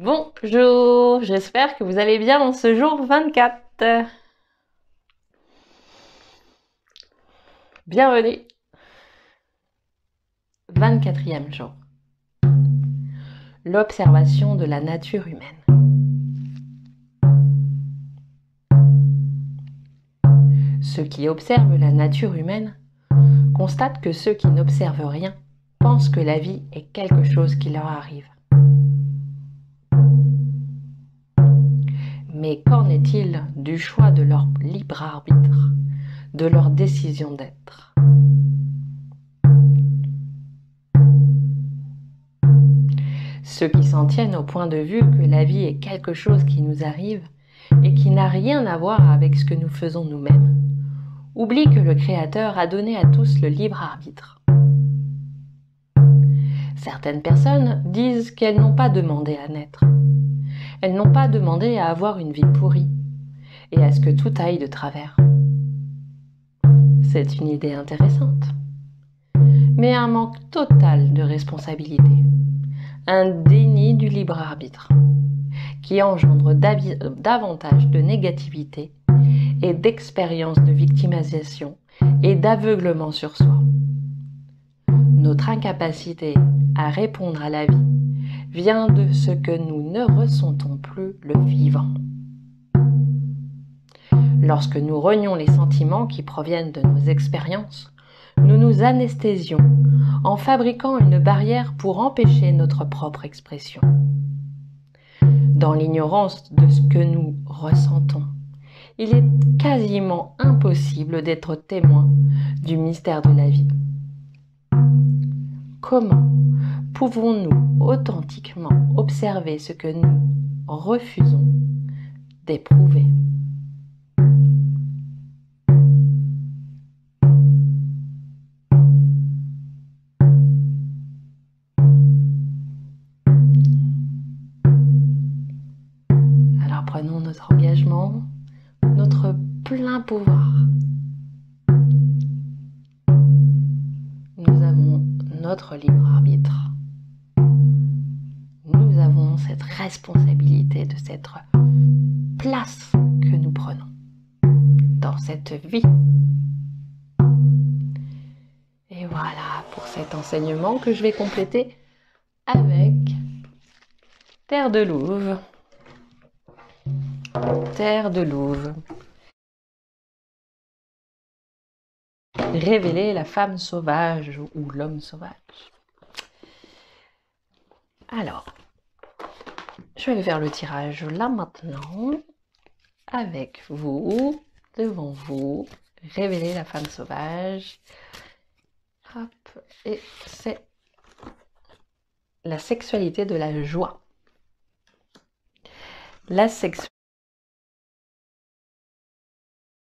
Bonjour, j'espère que vous allez bien en ce jour 24. Bienvenue. 24e jour. L'observation de la nature humaine. Ceux qui observent la nature humaine constatent que ceux qui n'observent rien pensent que la vie est quelque chose qui leur arrive. Mais qu'en est-il du choix de leur libre arbitre, de leur décision d'être ? Ceux qui s'en tiennent au point de vue que la vie est quelque chose qui nous arrive et qui n'a rien à voir avec ce que nous faisons nous-mêmes, oublient que le Créateur a donné à tous le libre arbitre. Certaines personnes disent qu'elles n'ont pas demandé à naître. Elles n'ont pas demandé à avoir une vie pourrie et à ce que tout aille de travers. C'est une idée intéressante, mais un manque total de responsabilité, un déni du libre arbitre qui engendre davantage de négativité et d'expériences de victimisation et d'aveuglement sur soi. Notre incapacité à répondre à la vie vient de ce que nous ne ressentons plus le vivant. Lorsque nous renions les sentiments qui proviennent de nos expériences, nous nous anesthésions en fabriquant une barrière pour empêcher notre propre expression. Dans l'ignorance de ce que nous ressentons, il est quasiment impossible d'être témoin du mystère de la vie. Comment pouvons-nous authentiquement observer ce que nous refusons d'éprouver ? Alors prenons notre engagement, notre plein pouvoir. Nous avons notre libre arbitre. Nous avons cette responsabilité de cette place que nous prenons dans cette vie. Et voilà pour cet enseignement que je vais compléter avec Terre de Louve. Terre de Louve. Révéler la femme sauvage ou l'homme sauvage. Alors, je vais faire le tirage là maintenant, avec vous, devant vous. Révéler la femme sauvage. Hop, et c'est la sexualité de la joie. La sexualité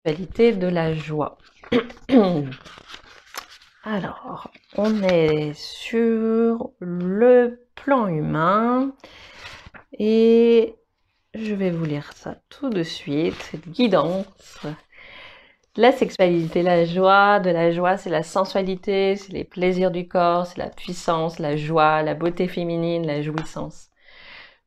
de la joie. Alors, on est sur le plan humain et je vais vous lire ça tout de suite, cette guidance. La sexualité, de la joie, c'est la sensualité, c'est les plaisirs du corps, c'est la puissance, la joie, la beauté féminine, la jouissance.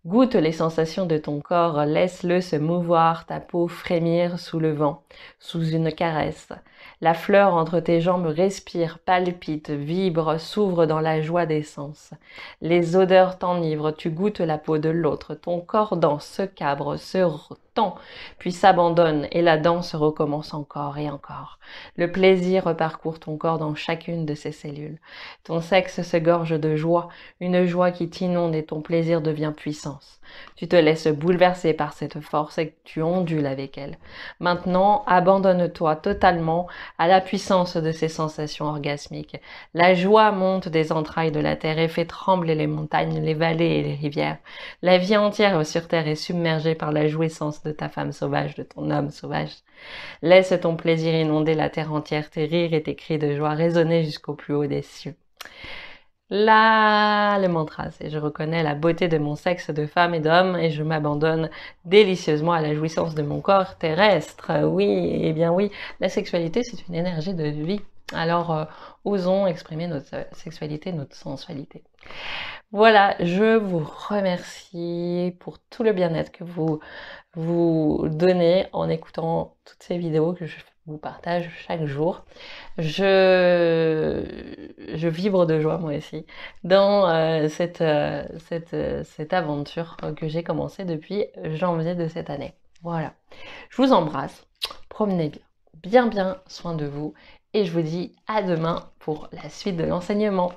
Goûte les sensations de ton corps, laisse-le se mouvoir, ta peau frémir sous le vent, sous une caresse. La fleur entre tes jambes respire, palpite, vibre, s'ouvre dans la joie des sens. Les odeurs t'enivrent, tu goûtes la peau de l'autre, ton corps danse, se cabre, se tend, puis s'abandonne et la danse recommence encore et encore. Le plaisir reparcourt ton corps dans chacune de ses cellules. Ton sexe se gorge de joie, une joie qui t'inonde et ton plaisir devient puissance. Tu te laisses bouleverser par cette force et tu ondules avec elle. Maintenant, abandonne-toi totalement à la puissance de ces sensations orgasmiques. La joie monte des entrailles de la terre et fait trembler les montagnes, les vallées et les rivières. La vie entière sur terre est submergée par la jouissance de ta femme sauvage, de ton homme sauvage. Laisse ton plaisir inonder la terre entière, tes rires et tes cris de joie résonner jusqu'au plus haut des cieux. Là, le mantra, c'est « Je reconnais la beauté de mon sexe de femme et d'homme et je m'abandonne délicieusement à la jouissance de mon corps terrestre. » Oui, eh bien oui, la sexualité, c'est une énergie de vie. Alors, osons exprimer notre sexualité, notre sensualité. Voilà, je vous remercie pour tout le bien-être que vous donnez en écoutant toutes ces vidéos que je vous partage chaque jour. Je vibre de joie moi aussi dans cette aventure que j'ai commencée depuis janvier de cette année. Voilà, je vous embrasse, promenez bien soin de vous et je vous dis à demain pour la suite de l'enseignement.